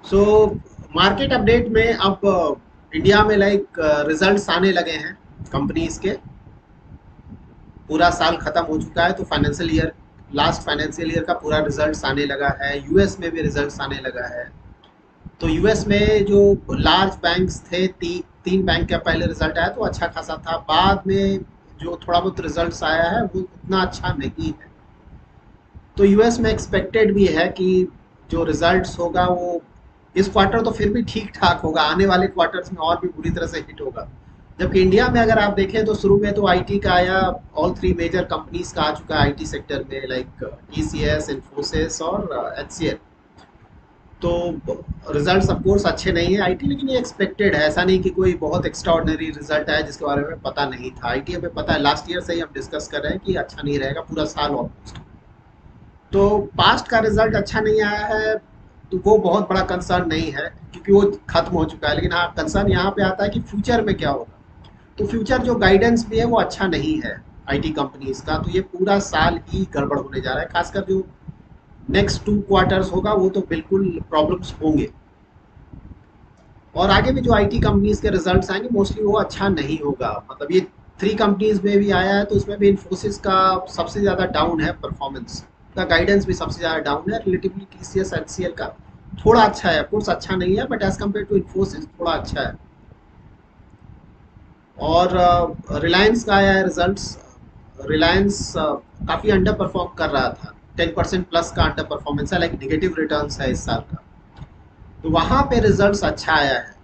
So market update में अब India में रिजल्ट्स आने लगे हैं कंपनीज के। पूरा साल खत्म हो चुका है तो financial year, last financial year का पूरा रिजल्ट्स आने लगा है। यूएस में भी रिजल्ट्स आने लगा है। तो यूएस में जो लार्ज बैंक्स थे, तीन बैंक का पहले रिजल्ट आया तो अच्छा खासा था। बाद में जो थोड़ा बहुत रिजल्ट्स आया है वो उतना अच्छा नहीं है। तो यूएस में एक्सपेक्टेड भी है कि जो रिजल्ट्स होगा वो इस क्वार्टर तो फिर भी ठीक ठाक होगा, आने वाले क्वार्टर्स में और भी बुरी तरह से हिट होगा। जबकि इंडिया में अगर आप देखें तो शुरू में तो आईटी का आया, ऑल थ्री मेजर कंपनीज का आ चुका है आईटी सेक्टर में, लाइक टीसीएस, इन्फोसिस और एचसीएल। तो रिजल्ट्स ऑफ कोर्स अच्छे नहीं है आईटी, लेकिन ये एक्सपेक्टेड है। ऐसा नहीं कि कोई बहुत एक्स्ट्रा ऑर्डिनरी रिजल्ट आया जिसके बारे में पता नहीं था। आईटी हमें पता है, लास्ट ईयर से ही हम डिस्कस कर रहे हैं कि अच्छा नहीं रहेगा पूरा साल ऑलमोस्ट। तो पास्ट का रिजल्ट अच्छा नहीं आया है तो वो बहुत बड़ा कंसर्न नहीं है, क्योंकि वो खत्म हो चुका है। लेकिन हाँ, कंसर्न यहाँ पे आता है कि फ्यूचर में क्या होगा। तो फ्यूचर जो गाइडेंस भी है वो अच्छा नहीं है आईटी कंपनीज का। तो ये पूरा साल ही गड़बड़ होने जा रहा है, खासकर जो नेक्स्ट 2 क्वार्टर्स होगा वो तो बिल्कुल प्रॉब्लम्स होंगे। और आगे भी जो आईटी कंपनीज के रिजल्ट्स आएंगे मोस्टली वो अच्छा नहीं होगा। मतलब ये थ्री कंपनीज में भी आया है तो उसमें भी इन्फोसिस का सबसे ज़्यादा डाउन है परफॉर्मेंस, का गाइडेंस भी सबसे ज़्यादा डाउन है। रिलेटिवली टीसीएस एचसीएल का थोड़ा अच्छा है, कोर्स अच्छा नहीं है but as compare to Infosys थोड़ा अच्छा है। और रिलायंस का आया है रिजल्ट्स। रिलायंस काफ़ी अंडर परफॉर्म कर रहा था, 10% प्लस का अंडर परफॉर्मेंस है, लाइक निगेटिव रिटर्न्स है इस साल का। तो वहाँ पे रिजल्ट्स अच्छा आया है।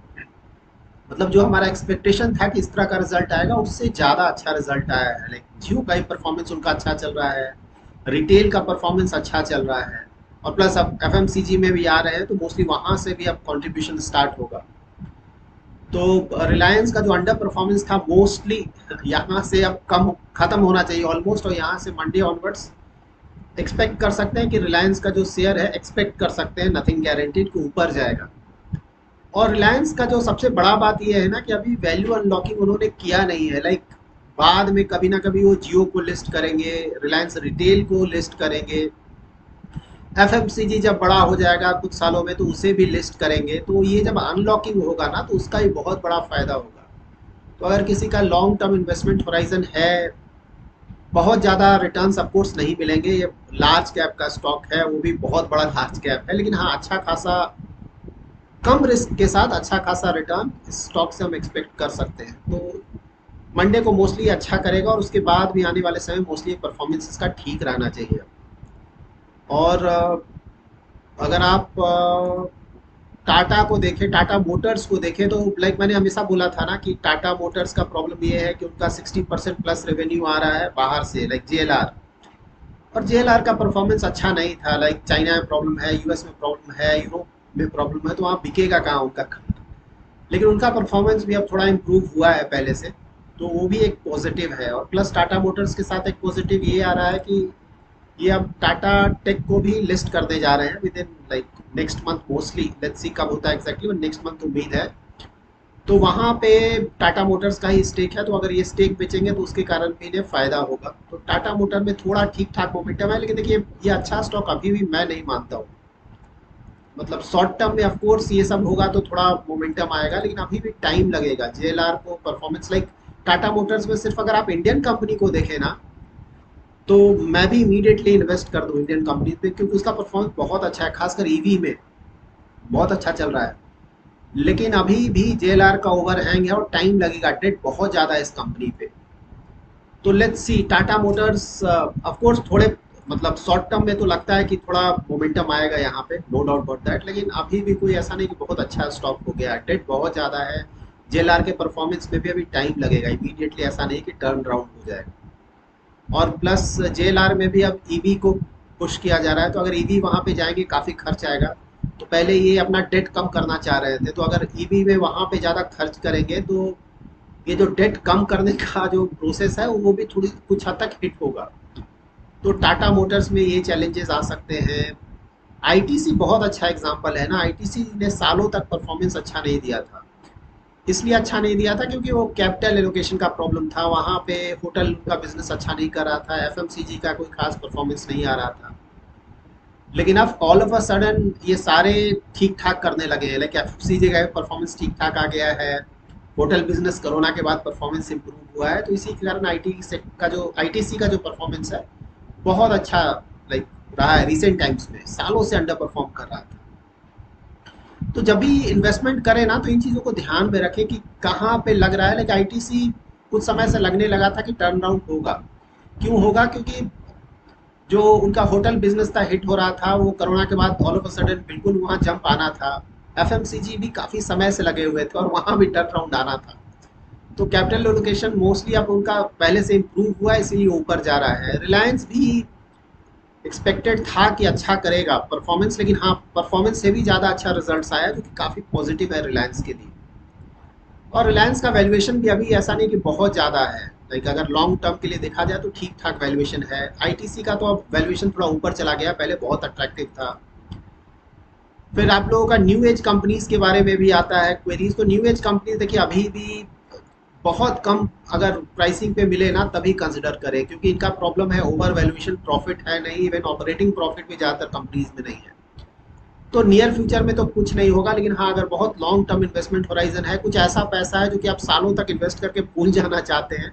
मतलब जो हमारा एक्सपेक्टेशन था कि इस तरह का रिजल्ट आएगा उससे ज़्यादा अच्छा रिजल्ट आया है। लाइक जियो का ही परफॉर्मेंस उनका अच्छा चल रहा है, रिटेल का परफॉर्मेंस अच्छा चल रहा है, और प्लस अब एफएमसीजी में भी आ रहे हैं तो मोस्टली वहाँ से भी अब कंट्रीब्यूशन स्टार्ट होगा। तो रिलायंस का जो अंडर परफॉर्मेंस था मोस्टली यहाँ से अब कम खत्म होना चाहिए ऑलमोस्ट, और यहाँ से मंडे ऑनवर्ड्स एक्सपेक्ट कर सकते हैं कि रिलायंस का जो शेयर है, एक्सपेक्ट कर सकते हैं, नथिंग गारंटीड, कि ऊपर जाएगा। और रिलायंस का जो सबसे बड़ा बात ये है ना कि अभी वैल्यू अनलॉकिंग उन्होंने किया नहीं है। लाइक बाद में कभी ना कभी वो जियो को लिस्ट करेंगे, रिलायंस रिटेल को लिस्ट करेंगे, एफएमसीजी जब बड़ा हो जाएगा कुछ सालों में तो उसे भी लिस्ट करेंगे। तो ये जब अनलॉकिंग होगा ना तो उसका ही बहुत बड़ा फायदा होगा। तो अगर किसी का लॉन्ग टर्म इन्वेस्टमेंट होराइजन है, बहुत ज़्यादा रिटर्न्स ऑफकोर्स नहीं मिलेंगे, ये लार्ज कैप का स्टॉक है, वो भी बहुत बड़ा लार्ज कैप है, लेकिन हाँ अच्छा खासा कम रिस्क के साथ अच्छा खासा रिटर्न इस स्टॉक से हम एक्सपेक्ट कर सकते हैं। तो मंडे को मोस्टली अच्छा करेगा और उसके बाद भी आने वाले समय मोस्टली परफॉर्मेंस इसका ठीक रहना चाहिए। और अगर आप टाटा को देखें, टाटा मोटर्स को देखें, तो लाइक मैंने हमेशा बोला था ना कि टाटा मोटर्स का प्रॉब्लम ये है कि उनका 60% प्लस रेवेन्यू आ रहा है बाहर से, लाइक जेएलआर। और जेएलआर का परफॉर्मेंस अच्छा नहीं था। लाइक चाइना में प्रॉब्लम है, यूएस में प्रॉब्लम है, यूरोप में प्रॉब्लम है, तो वहाँ बिकेगा कहाँ उनका। लेकिन उनका परफॉर्मेंस भी अब थोड़ा इम्प्रूव हुआ है पहले से, तो वो भी एक पॉजिटिव है। और प्लस टाटा मोटर्स के साथ एक पॉजिटिव ये आ रहा है कि ये अब टाटा टेक को भी लिस्ट करने जा रहे हैं with in like next month mostly. Let's see कब होता है एग्जैक्टली, बट नेक्स्ट मंथ उम्मीद है। तो वहाँ पे टाटा मोटर्स का ही स्टेक है, तो अगर ये स्टेक बेचेंगे तो उसके कारण भी इन्हें फायदा होगा। तो टाटा मोटर में थोड़ा ठीक ठाक मोमेंटम है, लेकिन देखिए ये अच्छा स्टॉक अभी भी मैं नहीं मानता हूँ। मतलब शॉर्ट टर्म में ऑफ कोर्स ये सब होगा तो थोड़ा मोमेंटम आएगा, लेकिन अभी भी टाइम लगेगा जेएलआर को परफॉर्मेंस। लाइक टाटा मोटर्स में सिर्फ अगर आप इंडियन कंपनी को देखें ना, तो मैं भी इमीडिएटली इन्वेस्ट कर दूं इंडियन कंपनी पे, क्योंकि उसका परफॉर्मेंस बहुत अच्छा है, खासकर ईवी में बहुत अच्छा चल रहा है। लेकिन अभी भी जेएलआर का ओवरहैंग है और टाइम लगेगा, डेट बहुत ज़्यादा है इस कंपनी पे। तो let's see Tata Motors of course थोड़े, मतलब शॉर्ट टर्म में तो लगता है कि थोड़ा मोमेंटम आएगा यहाँ पे, नो डाउट अबाउट दैट, लेकिन अभी भी कोई ऐसा नहीं कि बहुत अच्छा स्टॉक हो गया है, डेट बहुत ज़्यादा है। जेएलआर के परफॉर्मेंस में भी अभी टाइम लगेगा, इमीडिएटली ऐसा नहीं कि टर्न राउंड हो जाएगा। और प्लस जेएलआर में भी अब ईवी को पुश किया जा रहा है, तो अगर ईवी वहाँ पे जाएंगे काफ़ी खर्च आएगा। तो पहले ये अपना डेट कम करना चाह रहे थे, तो अगर ईवी में वहाँ पे ज़्यादा खर्च करेंगे तो ये जो डेट कम करने का जो प्रोसेस है वो भी थोड़ी कुछ हद तक हिट होगा। तो टाटा मोटर्स में ये चैलेंजेस आ सकते हैं। आईटीसी बहुत अच्छा एग्जांपल है ना, आईटीसी ने सालों तक परफॉर्मेंस अच्छा नहीं दिया था। इसलिए अच्छा नहीं दिया था क्योंकि वो कैपिटल एलोकेशन का प्रॉब्लम था, वहाँ पे होटल का बिजनेस अच्छा नहीं कर रहा था, एफएमसीजी का कोई खास परफॉर्मेंस नहीं आ रहा था। लेकिन अब ऑल ऑफ अ सडन ये सारे ठीक ठाक करने लगे हैं, लाइक एफएमसीजी का परफॉर्मेंस ठीक ठाक आ गया है, होटल बिजनेस कोरोना के बाद परफॉर्मेंस इंप्रूव हुआ है, तो इसी के कारण आईटी सेक्टर का जो आईटीसी का जो परफॉर्मेंस है बहुत अच्छा लाइक रहा है। रिसेंट टाइम्स में सालों से अंडर परफॉर्म कर रहा था। तो जब भी इन्वेस्टमेंट करें ना तो इन चीज़ों को ध्यान में रखें कि कहाँ पे लग रहा है। लाइक आईटीसी कुछ समय से लगने लगा था कि टर्न अराउंड होगा। क्यों होगा? क्योंकि जो उनका होटल बिजनेस था हिट हो रहा था, वो कोरोना के बाद ऑल ऑफ अ सडन बिल्कुल वहाँ जंप आना था। एफएमसीजी भी काफ़ी समय से लगे हुए थे और वहाँ भी टर्न अराउंड आना था। तो कैपिटल एलोकेशन मोस्टली अब उनका पहले से इम्प्रूव हुआ है, इसीलिए ऊपर जा रहा है। रिलायंस भी एक्सपेक्टेड था कि अच्छा करेगा परफॉर्मेंस, लेकिन हाँ परफॉर्मेंस से भी ज़्यादा अच्छा रिजल्ट्स आया, जो कि काफ़ी पॉजिटिव है रिलायंस के लिए। और रिलायंस का वैल्यूएशन भी अभी ऐसा नहीं कि बहुत ज़्यादा है, लाइक अगर लॉन्ग टर्म के लिए देखा जाए तो ठीक ठाक वैल्यूएशन है। आईटीसी का तो अब वैल्यूएशन थोड़ा ऊपर चला गया, पहले बहुत अट्रैक्टिव था। फिर आप लोगों का न्यू एज कंपनीज के बारे में भी आता है क्वेरीज। तो न्यू एज कंपनीज देखिए अभी भी बहुत कम अगर प्राइसिंग पे मिले ना तभी कंसिडर करें, क्योंकि इनका प्रॉब्लम है ओवर वैल्यूएशन, प्रॉफिट है नहीं, इवन ऑपरेटिंग प्रॉफिट भी ज़्यादातर कंपनीज में नहीं है। तो नियर फ्यूचर में तो कुछ नहीं होगा, लेकिन हाँ अगर बहुत लॉन्ग टर्म इन्वेस्टमेंट होराइजन है, कुछ ऐसा पैसा है जो कि आप सालों तक इन्वेस्ट करके भूल जाना चाहते हैं,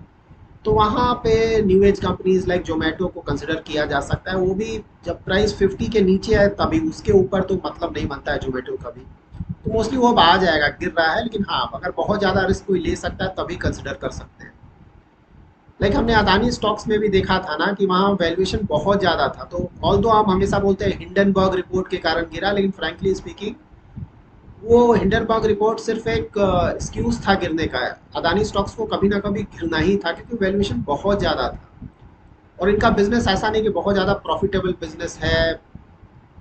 तो वहाँ पे new age companies like Zomato को कंसिडर किया जा सकता है। वो भी जब प्राइस 50 के नीचे है तभी, उसके ऊपर तो मतलब नहीं बनता है जोमेटो का भी। तो मोस्टली वो अब आ जाएगा, गिर रहा है, लेकिन हाँ अगर बहुत ज़्यादा रिस्क कोई ले सकता है तभी कंसिडर कर सकते हैं। लाइक हमने अदानी स्टॉक्स में भी देखा था ना कि वहाँ वैल्यूएशन बहुत ज़्यादा था। तो ऑल दो हम हमेशा बोलते हैं हिंडनबर्ग रिपोर्ट के कारण गिरा, लेकिन फ्रैंकली स्पीकिंग वो हिंडनबर्ग रिपोर्ट सिर्फ एक एक्सक्यूज था गिरने का। अदानी स्टॉक्स को कभी ना कभी गिरना ही था, क्योंकि वैल्यूएशन बहुत ज़्यादा था। और इनका बिजनेस ऐसा नहीं कि बहुत ज़्यादा प्रॉफिटेबल बिजनेस है।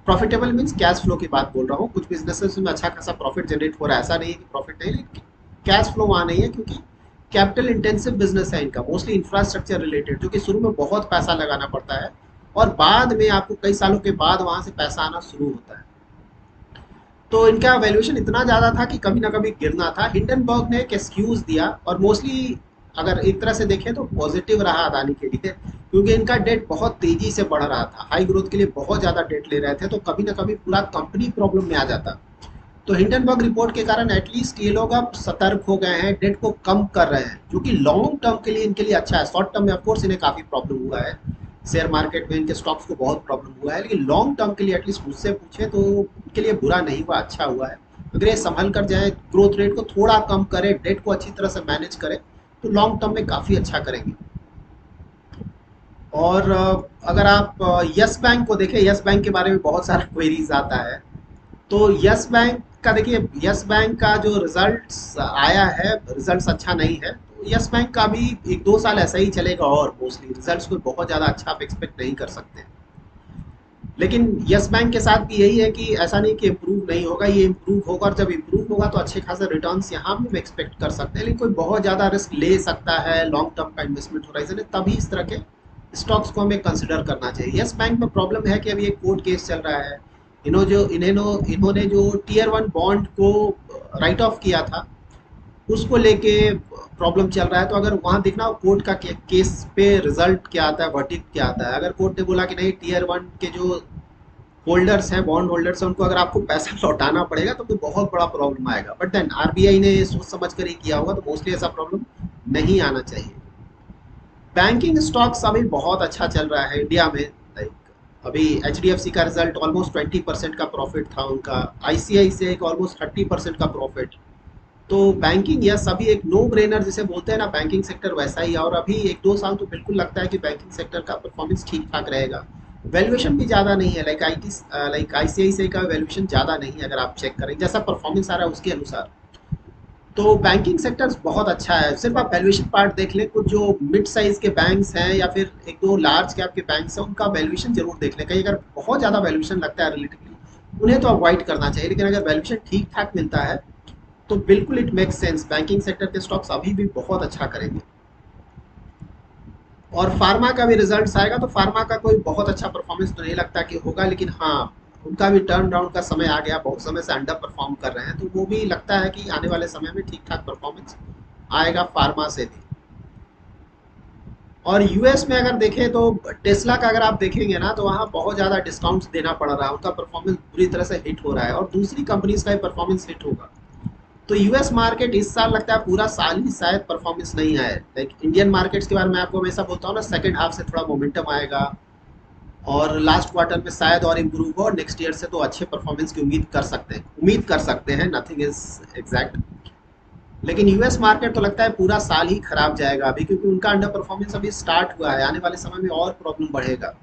प्रॉफिटेबल मीन्स कैश फ्लो की बात बोल रहा हूँ। कुछ बिजनेसेस में अच्छा खासा प्रॉफिट जनरेट हो रहा है, ऐसा नहीं है कि प्रॉफिट नहीं, लेकिन कैश फ्लो वहाँ नहीं है, क्योंकि कैपिटल इंटेंसिव बिजनेस है इनका, मोस्टली इंफ्रास्ट्रक्चर रिलेटेड, जो कि शुरू में बहुत पैसा लगाना पड़ता है और बाद में आपको कई सालों के बाद वहाँ से पैसा आना शुरू होता है। तो इनका वैल्यूएशन इतना ज़्यादा था कि कभी ना कभी गिरना था। हिंडनबर्ग ने एक एक्सक्यूज दिया, और मोस्टली अगर एक तरह से देखें तो पॉजिटिव रहा अदानी के लिए, क्योंकि इनका डेट बहुत तेजी से बढ़ रहा था, हाई ग्रोथ के लिए बहुत ज़्यादा डेट ले रहे थे, तो कभी ना कभी पूरा कंपनी प्रॉब्लम में आ जाता। तो हिंडनबर्ग रिपोर्ट के कारण एटलीस्ट ये लोग अब सतर्क हो गए हैं, डेट को कम कर रहे हैं, जो कि लॉन्ग टर्म के लिए इनके लिए अच्छा है। शॉर्ट टर्म में ऑफकोर्स इन्हें काफ़ी प्रॉब्लम हुआ है, शेयर मार्केट में इनके स्टॉक्स को बहुत प्रॉब्लम हुआ है, लेकिन लॉन्ग टर्म के लिए एटलीस्ट मुझसे पूछे तो इनके लिए बुरा नहीं हुआ, अच्छा हुआ है। अगर ये संभल कर जाए, ग्रोथ रेट को थोड़ा कम करे, डेट को अच्छी तरह से मैनेज करे, तो लॉन्ग टर्म में काफ़ी अच्छा करेंगे। और अगर आप यस बैंक को देखें, यस बैंक के बारे में बहुत सारा क्वेरीज आता है। तो यस बैंक का देखिए, यस बैंक का जो रिजल्ट्स आया है, रिजल्ट्स अच्छा नहीं है, तो यस बैंक का भी 1-2 साल ऐसा ही चलेगा, और मोस्टली रिजल्ट्स कोई बहुत ज़्यादा अच्छा आप एक्सपेक्ट नहीं कर सकते। लेकिन यस बैंक के साथ भी यही है कि ऐसा नहीं कि इम्प्रूव नहीं होगा, ये इम्प्रूव होगा, और जब इम्प्रूव होगा तो अच्छे खासे रिटर्न्स यहाँ भी हम एक्सपेक्ट कर सकते हैं। लेकिन कोई बहुत ज़्यादा रिस्क ले सकता है, लॉन्ग टर्म का इन्वेस्टमेंट होराइजन है, तभी इस तरह के स्टॉक्स को हमें कंसिडर करना चाहिए। यस बैंक में प्रॉब्लम है कि अभी एक कोर्ट केस चल रहा है। इन्होंने जो टियर 1 बॉन्ड को राइट ऑफ किया था, उसको लेके प्रॉब्लम चल रहा है। तो अगर वहाँ देखना कोर्ट का केस पे रिजल्ट क्या आता है, वर्डिक्ट क्या आता है। अगर कोर्ट ने बोला कि नहीं, टियर 1 के जो होल्डर्स हैं, बॉन्ड होल्डर्स हैं, उनको अगर आपको पैसा लौटाना पड़ेगा तो कोई बहुत बड़ा प्रॉब्लम आएगा। बट देन आरबीआई ने सोच समझ कर ही किया होगा, तो मोस्टली ऐसा प्रॉब्लम नहीं आना चाहिए। बैंकिंग स्टॉक्स अभी बहुत अच्छा चल रहा है इंडिया में। लाइक अभी एच का रिजल्ट ऑलमोस्ट 20% का प्रॉफिट था उनका, आईसीआईसीआई का ऑलमोस्ट 30% का प्रॉफिट। तो बैंकिंग यस अभी एक नो ब्रेनर जिसे बोलते हैं ना, बैंकिंग सेक्टर वैसा ही है। और अभी 1-2 साल तो बिल्कुल लगता है कि बैंकिंग सेक्टर का परफॉर्मेंस ठीक ठाक रहेगा। वैल्यूएशन भी ज़्यादा नहीं है, लाइक आईसीआईसीआई का वैल्यूएशन ज़्यादा नहीं है, अगर आप चेक करें जैसा परफॉर्मेंस आ रहा है उसके अनुसार। तो बैंकिंग सेक्टर बहुत अच्छा है। सिर्फ आप वैल्यूएशन पार्ट देख लें, कुछ जो मिड साइज के बैंक्स हैं या फिर 1-2 लार्ज कैप के बैंक्स हैं, उनका वैल्यूएशन जरूर देख लें। कहीं अगर बहुत ज़्यादा वैल्यूएशन लगता है रिलेटिवली, उन्हें तो अवॉइड करना चाहिए। लेकिन अगर वैल्यूएशन ठीक ठाक मिलता है तो बिल्कुल it makes sense, banking sector के स्टॉक्स अभी भी बहुत अच्छा करेंगे। और फार्मा का भी रिजल्ट्स आएगा, तो फार्मा का कोई बहुत अच्छा परफॉर्मेंस तो नहीं लगता कि होगा, लेकिन हाँ उनका भी टर्न राउंड का समय आ गया, बहुत समय से अंडर परफॉर्म कर रहे हैं, तो वो भी लगता है कि आने वाले समय में ठीक ठाक परफॉर्मेंस आएगा फार्मा से भी। और यूएस में अगर देखें तो टेस्ला का अगर आप देखेंगे ना तो वहाँ बहुत ज़्यादा डिस्काउंट्स देना पड़ रहा है, उनका परफॉर्मेंस बुरी तरह से हिट हो रहा है और दूसरी कंपनीज का भी परफॉर्मेंस हिट होगा। तो यूएस मार्केट इस साल लगता है पूरा साल ही शायद परफॉर्मेंस नहीं आए। लाइक इंडियन मार्केट्स के बारे में आपको हमेशा बोलता हूँ ना, सेकंड हाफ से थोड़ा मोमेंटम आएगा और लास्ट क्वार्टर में शायद और इम्प्रूव हो और नेक्स्ट ईयर से तो अच्छे परफॉर्मेंस की उम्मीद कर सकते हैं, नथिंग इज एग्जैक्ट। लेकिन यूएस मार्केट तो लगता है पूरा साल ही खराब जाएगा अभी, क्योंकि उनका अंडर परफॉर्मेंस अभी स्टार्ट हुआ है, आने वाले समय में और प्रॉब्लम बढ़ेगा।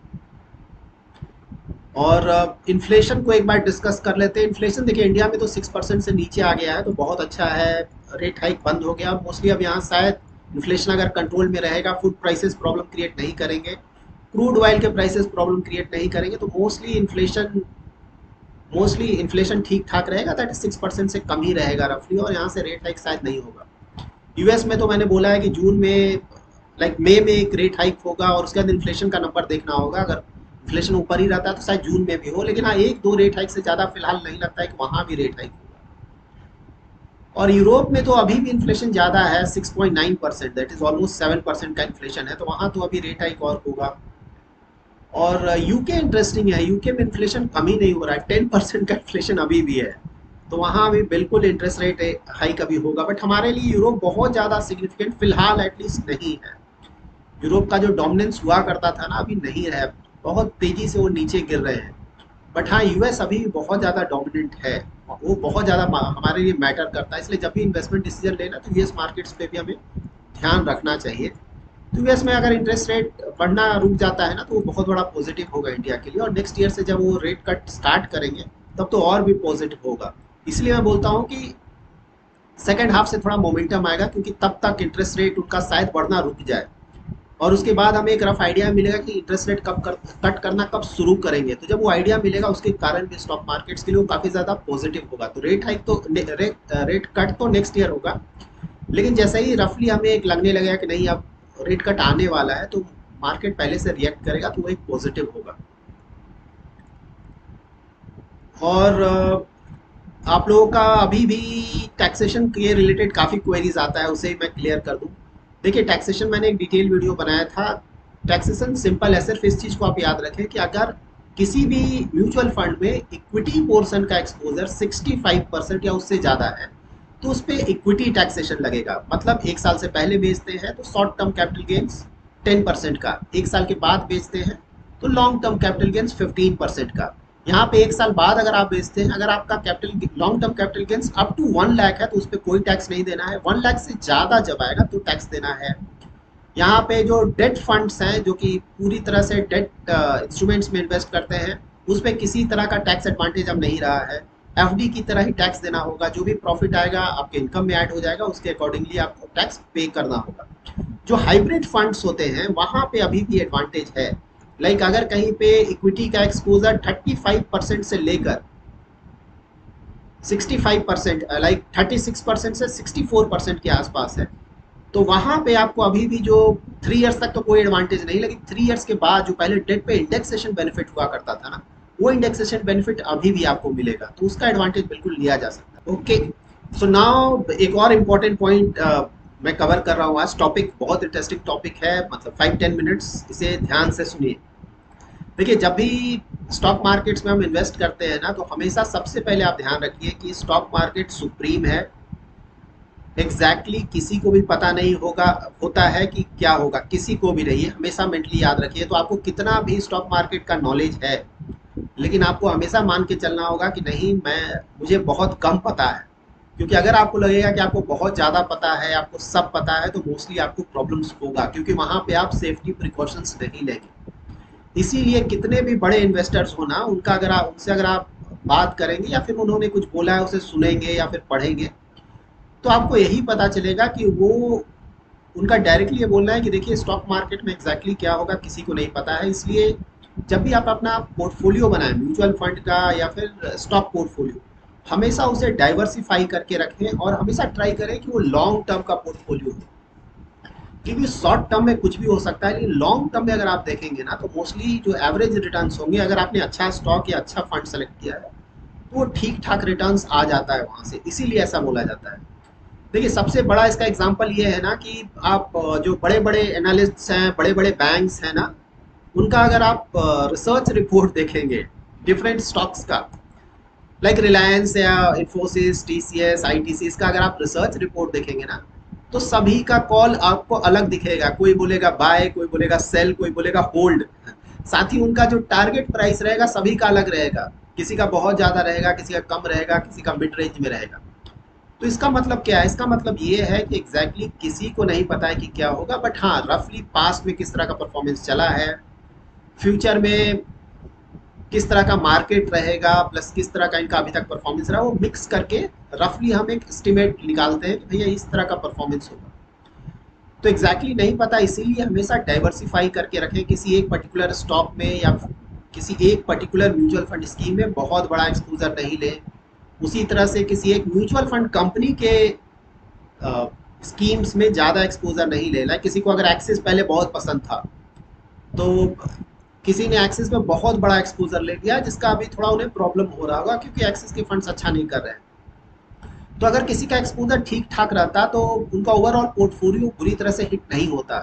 और इन्फ्लेशन को एक बार डिस्कस कर लेते हैं। इन्फ्लेशन देखिए इंडिया में तो 6% से नीचे आ गया है, तो बहुत अच्छा है। रेट हाइक बंद हो गया मोस्टली, अब यहाँ शायद इन्फ्लेशन अगर कंट्रोल में रहेगा, फूड प्राइसेस प्रॉब्लम क्रिएट नहीं करेंगे, क्रूड ऑयल के प्राइसेस प्रॉब्लम क्रिएट नहीं करेंगे, तो मोस्टली इन्फ्लेशन ठीक ठाक रहेगा, दैट इज 6% से कम ही रहेगा रफली, और यहाँ से रेट हाइक शायद नहीं होगा। यूएस में तो मैंने बोला है कि जून में, लाइक मई में एक रेट हाइक होगा और उसके बाद इन्फ्लेशन का नंबर देखना होगा। अगर इन्फ्लेशन ऊपर ही रहता है तो शायद जून में भी हो, लेकिन हाँ एक दो रेट हाइक से ज़्यादा फिलहाल नहीं लगता है कि वहाँ भी रेट हाइक होगा। और यूरोप में तो अभी भी इन्फ्लेशन ज़्यादा है, 6.9%, दैट इज ऑलमोस्ट 7% का इन्फ्लेशन है, तो वहाँ तो अभी रेट हाइक और होगा। और यूके इंटरेस्टिंग है, यूके में इन्फ्लेशन कम ही नहीं हो रहा है, 10% का इन्फ्लेशन अभी भी है, तो वहाँ भी बिल्कुल इंटरेस्ट रेट हाइक अभी होगा। बट हमारे लिए यूरोप बहुत ज़्यादा सिग्निफिकेंट फिलहाल एटलीस्ट नहीं है। यूरोप का जो डोमिनेंस हुआ करता था ना, अभी नहीं है, बहुत तेज़ी से वो नीचे गिर रहे हैं। बट हाँ यूएस अभी भी बहुत ज़्यादा डोमिनेंट है, वो बहुत ज़्यादा हमारे लिए मैटर करता है, इसलिए जब भी इन्वेस्टमेंट डिसीजन लेना तो यूएस मार्केट्स पे भी हमें ध्यान रखना चाहिए। तो यूएस में अगर इंटरेस्ट रेट बढ़ना रुक जाता है ना, तो वो बहुत बड़ा पॉजिटिव होगा इंडिया के लिए, और नेक्स्ट ईयर से जब वो रेट कट स्टार्ट करेंगे तब तो और भी पॉजिटिव होगा। इसलिए मैं बोलता हूँ कि सेकेंड हाफ से थोड़ा मोमेंटम आएगा, क्योंकि तब तक इंटरेस्ट रेट उनका शायद बढ़ना रुक जाए, और उसके बाद हमें एक रफ आइडिया मिलेगा कि इंटरेस्ट रेट कट करना कब शुरू करेंगे। तो जब वो आइडिया मिलेगा उसके कारण भी स्टॉक मार्केट्स के लिए वो काफ़ी ज़्यादा पॉजिटिव होगा। तो रेट कट तो नेक्स्ट ईयर होगा, लेकिन जैसे ही रफली हमें एक लगने लगेगा कि नहीं अब रेट कट आने वाला है, तो मार्केट पहले से रिएक्ट करेगा, तो वो एक पॉजिटिव होगा। और आप लोगों का अभी भी टैक्सेशन के रिलेटेड काफ़ी क्वेरीज आता है, उसे मैं क्लियर कर दूं। देखिए टैक्सेशन मैंने एक डिटेल वीडियो बनाया था। टैक्सेशन सिंपल है, सिर्फ इस चीज़ को आप याद रखें कि अगर किसी भी म्यूचुअल फंड में इक्विटी पोर्शन का एक्सपोजर 65% या उससे ज़्यादा है, तो उस पर इक्विटी टैक्सेशन लगेगा। मतलब एक साल से पहले बेचते हैं तो शॉर्ट टर्म कैपिटल गेंस 10% का, एक साल के बाद बेचते हैं तो लॉन्ग टर्म कैपिटल गेंस 15% का। यहाँ पे एक साल बाद अगर आप बेचते हैं, अगर आपका capital long term capital gains up to 1 lakh है तो उस पर कोई टैक्स नहीं देना है, 1 लाख से ज़्यादा जब आएगा तो टैक्स देना है। यहाँ पे जो डेट फंड्स हैं जो कि पूरी तरह से डेट इंस्ट्रूमेंट्स में इन्वेस्ट करते हैं, उस पर किसी तरह का टैक्स एडवांटेज अब नहीं रहा है। एफडी की तरह ही टैक्स देना होगा, जो भी प्रॉफिट आएगा आपके इनकम में ऐड हो जाएगा, उसके अकॉर्डिंगली आपको टैक्स पे करना होगा। जो हाइब्रिड फंड्स होते हैं वहाँ पे अभी भी एडवांटेज है। लाइक अगर कहीं पे इक्विटी का एक्सपोजर 35% से लेकर 65%, लाइक 36% से 64% के आसपास है, तो वहाँ पे आपको अभी भी जो 3 इयर्स तक तो कोई एडवांटेज नहीं, लेकिन 3 इयर्स के बाद जो पहले डेट पे इंडेक्सेशन बेनिफिट हुआ करता था ना, वो इंडेक्सेशन बेनिफिट अभी भी आपको मिलेगा, तो उसका एडवांटेज बिल्कुल लिया जा सकता है। ओके, सो नाउ एक और इम्पॉर्टेंट पॉइंट मैं कवर कर रहा हूँ आज। टॉपिक बहुत इंटरेस्टिंग टॉपिक है, मतलब 5-10 मिनट्स इसे ध्यान से सुनिए। देखिए जब भी स्टॉक मार्केट्स में हम इन्वेस्ट करते हैं ना, तो हमेशा सबसे पहले आप ध्यान रखिए कि स्टॉक मार्केट सुप्रीम है। किसी को भी पता नहीं होता है कि क्या होगा, किसी को भी नहीं है, हमेशा मेंटली याद रखिए। तो आपको कितना भी स्टॉक मार्केट का नॉलेज है, लेकिन आपको हमेशा मान के चलना होगा कि नहीं मुझे बहुत कम पता है। क्योंकि अगर आपको लगेगा कि आपको बहुत ज़्यादा पता है, आपको सब पता है, तो मोस्टली आपको प्रॉब्लम्स होगा, क्योंकि वहाँ पे आप सेफ्टी प्रिकॉशंस नहीं लेंगे। इसीलिए कितने भी बड़े इन्वेस्टर्स हो ना, उनसे अगर आप बात करेंगे या फिर उन्होंने कुछ बोला है उसे सुनेंगे या फिर पढ़ेंगे, तो आपको यही पता चलेगा कि वो उनका डायरेक्टली ये बोलना है कि देखिए स्टॉक मार्केट में एग्जैक्टली क्या होगा किसी को नहीं पता है। इसलिए जब भी आप अपना पोर्टफोलियो बनाएं, म्यूचुअल फंड का या फिर स्टॉक पोर्टफोलियो, हमेशा उसे डाइवर्सिफाई करके रखें और हमेशा ट्राई करें कि वो लॉन्ग टर्म का पोर्टफोलियो हो। क्योंकि शॉर्ट टर्म में कुछ भी हो सकता है, लेकिन लॉन्ग टर्म में अगर आप देखेंगे ना, तो मोस्टली जो एवरेज रिटर्न्स होंगे, अगर आपने अच्छा स्टॉक या अच्छा फंड सेलेक्ट किया है, तो वो ठीक ठाक रिटर्न्स आ जाता है वहाँ से, इसीलिए ऐसा बोला जाता है। देखिए सबसे बड़ा इसका एग्जांपल ये है ना कि आप जो बड़े बड़े एनालिस्ट्स हैं, बड़े बड़े बैंक्स हैं ना, उनका अगर आप रिसर्च रिपोर्ट देखेंगे डिफरेंट स्टॉक्स का, लाइक रिलायंस या इन्फोसिस, टीसीएस, आईटीसी, इसका अगर आप रिसर्च रिपोर्ट देखेंगे ना, तो सभी का कॉल आपको अलग दिखेगा। कोई बोलेगा बाय, कोई बोलेगा सेल, कोई बोलेगा होल्ड। साथ ही उनका जो टारगेट प्राइस रहेगा सभी का अलग रहेगा। किसी का बहुत ज़्यादा रहेगा, किसी का कम रहेगा, किसी का मिड रेंज में रहेगा। तो इसका मतलब क्या है? इसका मतलब ये है कि एग्जैक्टली किसी को नहीं पता है कि क्या होगा, बट हाँ रफली पास्ट में किस तरह का परफॉर्मेंस चला है, फ्यूचर में किस तरह का मार्केट रहेगा, प्लस किस तरह का इनका अभी तक परफॉर्मेंस रहा, वो मिक्स करके रफली हम एक एस्टिमेट निकालते हैं कि भैया इस तरह का परफॉर्मेंस होगा। तो एग्जैक्टली नहीं पता, इसीलिए हमेशा डाइवर्सिफाई करके रखें। किसी एक पर्टिकुलर स्टॉक में या किसी एक पर्टिकुलर म्यूचुअल फंड स्कीम में बहुत बड़ा एक्सपोजर नहीं लें। उसी तरह से किसी एक म्यूचुअल फंड कंपनी के स्कीम्स में ज़्यादा एक्सपोजर नहीं ले। लाइक किसी को अगर एक्सिस पहले बहुत पसंद था, तो किसी ने एक्सिस में बहुत बड़ा एक्सपोजर ले लिया, जिसका अभी थोड़ा उन्हें प्रॉब्लम हो रहा होगा क्योंकि एक्सिस के फंड्स अच्छा नहीं कर रहे हैं। तो अगर किसी का एक्सपोजर ठीक ठाक रहता तो उनका ओवरऑल पोर्टफोलियो बुरी तरह से हिट नहीं होता।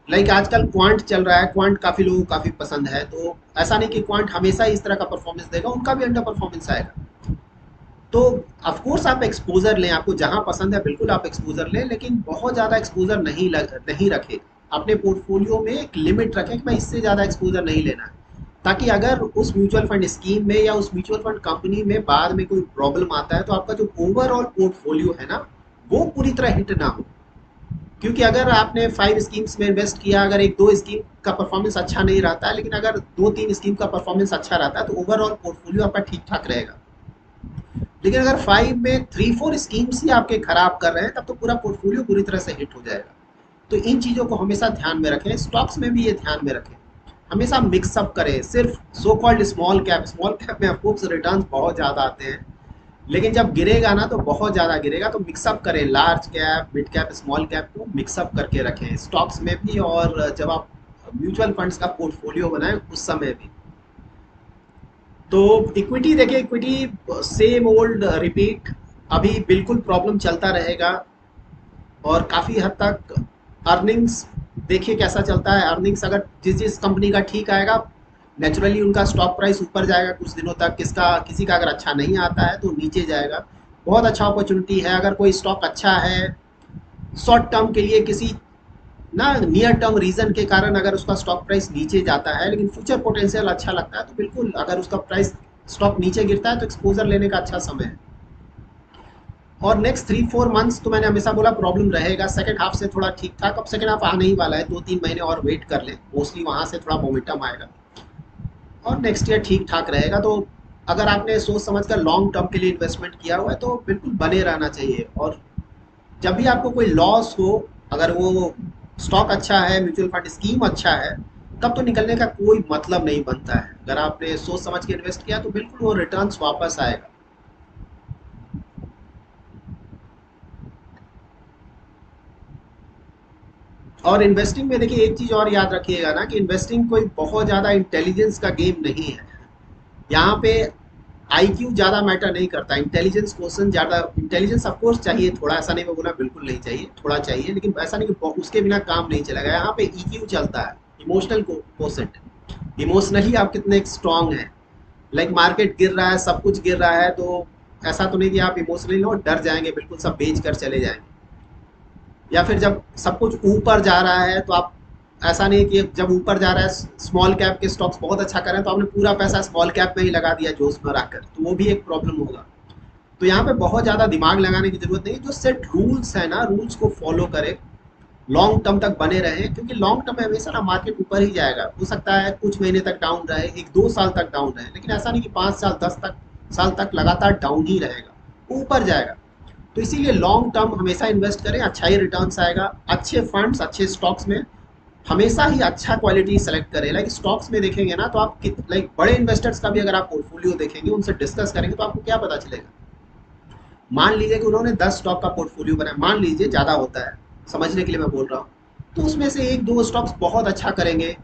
लाइक आजकल क्वांट चल रहा है, क्वांट काफ़ी लोगों को काफ़ी पसंद है, तो ऐसा नहीं कि क्वांट हमेशा इस तरह का परफॉर्मेंस देगा, उनका भी अंडर परफॉर्मेंस आएगा। तो ऑफ कोर्स आप एक्सपोजर लें, आपको जहां पसंद है बिल्कुल आप एक्सपोजर लें, लेकिन बहुत ज़्यादा एक्सपोजर नहीं रखें। अपने पोर्टफोलियो में एक लिमिट रखें कि मैं इससे ज़्यादा एक्सपोजर नहीं लेना है, ताकि अगर उस म्यूचुअल फंड स्कीम में या उस म्यूचुअल फंड कंपनी में बाद में कोई प्रॉब्लम आता है तो आपका जो ओवरऑल पोर्टफोलियो है ना, वो पूरी तरह हिट ना हो। क्योंकि अगर आपने 5 स्कीम्स में इन्वेस्ट किया, अगर एक दो स्कीम का परफॉर्मेंस अच्छा नहीं रहता है, लेकिन अगर 2-3 स्कीम का परफॉर्मेंस अच्छा रहता है, तो ओवरऑल पोर्टफोलियो आपका ठीक ठाक रहेगा। लेकिन अगर 5 में 3-4 स्कीम्स ही आपके खराब कर रहे हैं, तब तो पूरा पोर्टफोलियो पूरी तरह से हिट हो जाएगा। तो इन चीज़ों को हमेशा ध्यान में रखें। स्टॉक्स में भी ये ध्यान में रखें, हमेशा मिक्सअप करें। सिर्फ सो कॉल्ड स्मॉल कैप में ऑफकोर्स रिटर्न बहुत ज़्यादा आते हैं, लेकिन जब गिरेगा ना तो बहुत ज़्यादा गिरेगा। तो मिक्सअप करें, large cap, mid cap, small cap को मिक्सअप करके रखें स्टॉक्स में भी, और जब आप म्यूचुअल फंड्स का पोर्टफोलियो बनाएं उस समय भी। तो इक्विटी देखिए, इक्विटी सेम ओल्ड रिपीट, अभी बिल्कुल प्रॉब्लम चलता रहेगा। और काफ़ी हद तक अर्निंग्स देखिए कैसा चलता है। अर्निंग्स अगर जिस जिस कंपनी का ठीक आएगा, नेचुरली उनका स्टॉक प्राइस ऊपर जाएगा कुछ दिनों तक। किसी का अगर अच्छा नहीं आता है तो नीचे जाएगा। बहुत अच्छा अपॉर्चुनिटी है अगर कोई स्टॉक अच्छा है शॉर्ट टर्म के लिए, किसी ना नियर टर्म रीजन के कारण अगर उसका स्टॉक प्राइस नीचे जाता है, लेकिन फ्यूचर पोटेंशियल अच्छा लगता है, तो बिल्कुल अगर उसका प्राइस स्टॉक नीचे गिरता है तो एक्सपोजर लेने का अच्छा समय है। और नेक्स्ट 3-4 मंथ्स तो मैंने हमेशा बोला प्रॉब्लम रहेगा। सेकंड हाफ से थोड़ा ठीक ठाक, अब सेकंड हाफ आने ही वाला है, 2-3 महीने और वेट कर लें, मोस्टली वहाँ से थोड़ा मोमेंटम आएगा और नेक्स्ट ईयर ठीक ठाक रहेगा। तो अगर आपने सोच समझ कर लॉन्ग टर्म के लिए इन्वेस्टमेंट किया हुआ है तो बिल्कुल बने रहना चाहिए। और जब भी आपको कोई लॉस हो, अगर वो स्टॉक अच्छा है, म्यूचुअल फंड स्कीम अच्छा है, तब तो निकलने का कोई मतलब नहीं बनता है। अगर आपने सोच समझ के इन्वेस्ट किया तो बिल्कुल वो रिटर्न्स वापस आएगा। और इन्वेस्टिंग में देखिए एक चीज़ और याद रखिएगा ना, कि इन्वेस्टिंग कोई बहुत ज़्यादा इंटेलिजेंस का गेम नहीं है। यहाँ पे आईक्यू ज़्यादा मैटर नहीं करता, इंटेलिजेंस क्वेश्चन ज़्यादा। इंटेलिजेंस ऑफकोर्स चाहिए थोड़ा, ऐसा नहीं मैं बोला बिल्कुल नहीं चाहिए, थोड़ा चाहिए, लेकिन ऐसा नहीं कि उसके बिना काम नहीं चलेगा। यहाँ पे ईक्यू चलता है, इमोशनल कोसेंट। इमोशनली आप कितने स्ट्रांग हैं। लाइक मार्केट गिर रहा है, सब कुछ गिर रहा है, तो ऐसा तो नहीं कि आप इमोशनली लो डर जाएंगे, बिल्कुल सब बेच कर चले जाएंगे। या फिर जब सब कुछ ऊपर जा रहा है तो आप, ऐसा नहीं कि जब ऊपर जा रहा है स्मॉल कैप के स्टॉक्स बहुत अच्छा कर रहे हैं तो आपने पूरा पैसा स्मॉल कैप में ही लगा दिया जोश में रखकर, तो वो भी एक प्रॉब्लम होगा। तो यहाँ पे बहुत ज़्यादा दिमाग लगाने की जरूरत नहीं। जो सेट रूल्स है ना, रूल्स को फॉलो करें, लॉन्ग टर्म तक बने रहें, क्योंकि लॉन्ग टर्म में हमेशा ना मार्केट ऊपर ही जाएगा। हो सकता है कुछ महीने तक डाउन रहे, 1-2 साल तक डाउन रहे, लेकिन ऐसा नहीं कि 5 साल 10 साल तक लगातार डाउन ही रहेगा, ऊपर जाएगा। तो इसीलिए लॉन्ग टर्म हमेशा इन्वेस्ट करें, अच्छा ही रिटर्न्स आएगा। अच्छे फंड्स, अच्छे स्टॉक्स में हमेशा ही अच्छा क्वालिटी सेलेक्ट करें। लाइक स्टॉक्स में देखेंगे ना तो आप लाइक बड़े इन्वेस्टर्स का भी अगर आप पोर्टफोलियो देखेंगे, उनसे डिस्कस करेंगे, तो आपको क्या पता चलेगा। मान लीजिए कि उन्होंने 10 स्टॉक का पोर्टफोलियो बनाया, मान लीजिए, ज़्यादा होता है, समझने के लिए मैं बोल रहा हूँ, तो उसमें से 1-2 स्टॉक्स बहुत अच्छा करेंगे,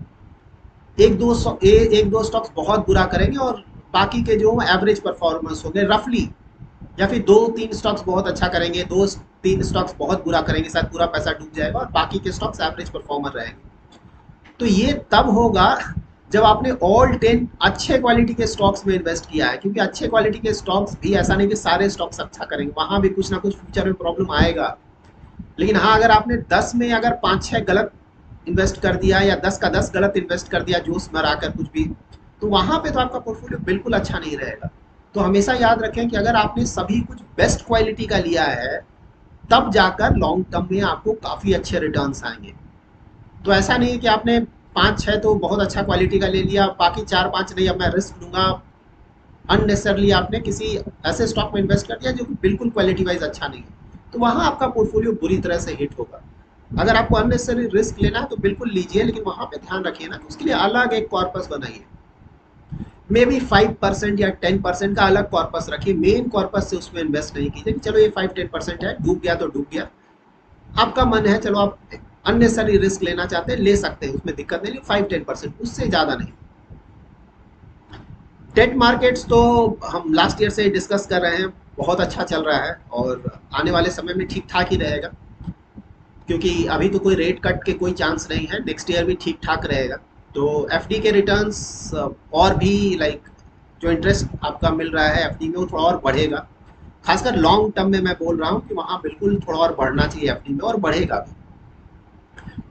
एक दो स्टॉक्स बहुत बुरा करेंगे, और बाकी के जो एवरेज परफॉर्मेंस होंगे रफली, या फिर 2-3 स्टॉक्स बहुत अच्छा करेंगे, 3 स्टॉक्स बहुत बुरा करेंगे, शायद पूरा पैसा डूब जाएगा और बाकी के स्टॉक्स एवरेज परफॉर्मर रहेंगे। तो ये तब होगा जब आपने ऑल 10 अच्छे क्वालिटी के स्टॉक्स में इन्वेस्ट किया है, क्योंकि अच्छे क्वालिटी के स्टॉक्स भी ऐसा नहीं कि सारे स्टॉक्स अच्छा करेंगे, वहां भी कुछ ना कुछ फ्यूचर में प्रॉब्लम आएगा। लेकिन हाँ, अगर आपने 10 में अगर 5-6 गलत इन्वेस्ट कर दिया या 10 का 10 गलत इन्वेस्ट कर दिया जोश में आकर कुछ भी, तो वहां पे तो आपका पोर्टफोलियो बिल्कुल अच्छा नहीं रहेगा। तो हमेशा याद रखें कि अगर आपने सभी कुछ बेस्ट क्वालिटी का लिया है, तब जाकर लॉन्ग टर्म में आपको काफ़ी अच्छे रिटर्न्स आएंगे। तो ऐसा नहीं है कि आपने 5-6 तो बहुत अच्छा क्वालिटी का ले लिया, बाकी 4-5 नहीं, अब मैं रिस्क लूंगा, अननेसेसरली आपने किसी ऐसे स्टॉक में इन्वेस्ट कर दिया जो कि बिल्कुल क्वालिटी वाइज अच्छा नहीं है, तो वहां आपका पोर्टफोलियो बुरी तरह से हिट होगा। अगर आपको अननेसेसरी रिस्क लेना है तो बिल्कुल लीजिए, लेकिन वहां पे ध्यान रखिए ना कि उसके लिए अलग एक कॉर्पस बनाइए। मे बी 5% या 10% का अलग कॉर्पस रखिए, मेन कॉर्पस से उसमें इन्वेस्ट नहीं कीजिए कि चलो ये 5-10% है, डूब गया तो डूब गया। आपका मन है, चलो आप अननेसरी रिस्क लेना चाहते हैं, ले सकते हैं, उसमें दिक्कत नहीं, 5-10% उससे ज़्यादा नहीं। डेट मार्केट्स तो हम लास्ट ईयर से डिस्कस कर रहे हैं, बहुत अच्छा चल रहा है और आने वाले समय में ठीक ठाक ही रहेगा, क्योंकि अभी तो कोई रेट कट के कोई चांस नहीं है, नेक्स्ट ईयर भी ठीक ठाक रहेगा। तो एफडी के रिटर्न्स और भी लाइक जो इंटरेस्ट आपका मिल रहा है एफडी में वो थोड़ा और बढ़ेगा, खासकर लॉन्ग टर्म में मैं बोल रहा हूँ कि वहाँ बिल्कुल थोड़ा और बढ़ना चाहिए एफडी में, और बढ़ेगा भी।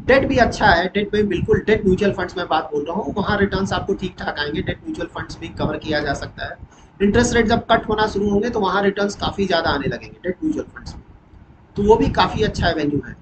डेट भी अच्छा है, डेट में बिल्कुल, डेट म्यूचुअल फंड्स में बात बोल रहा हूँ, वहाँ रिटर्न्स आपको ठीक ठाक आएंगे, डेट म्यूचुअल फंड्स भी कवर किया जा सकता है। इंटरेस्ट रेट जब कट होना शुरू होंगे तो वहाँ रिटर्न्स काफ़ी ज़्यादा आने लगेंगे डेट म्यूचुअल फंड्स में, तो वो भी काफ़ी अच्छा एवेन्यू है।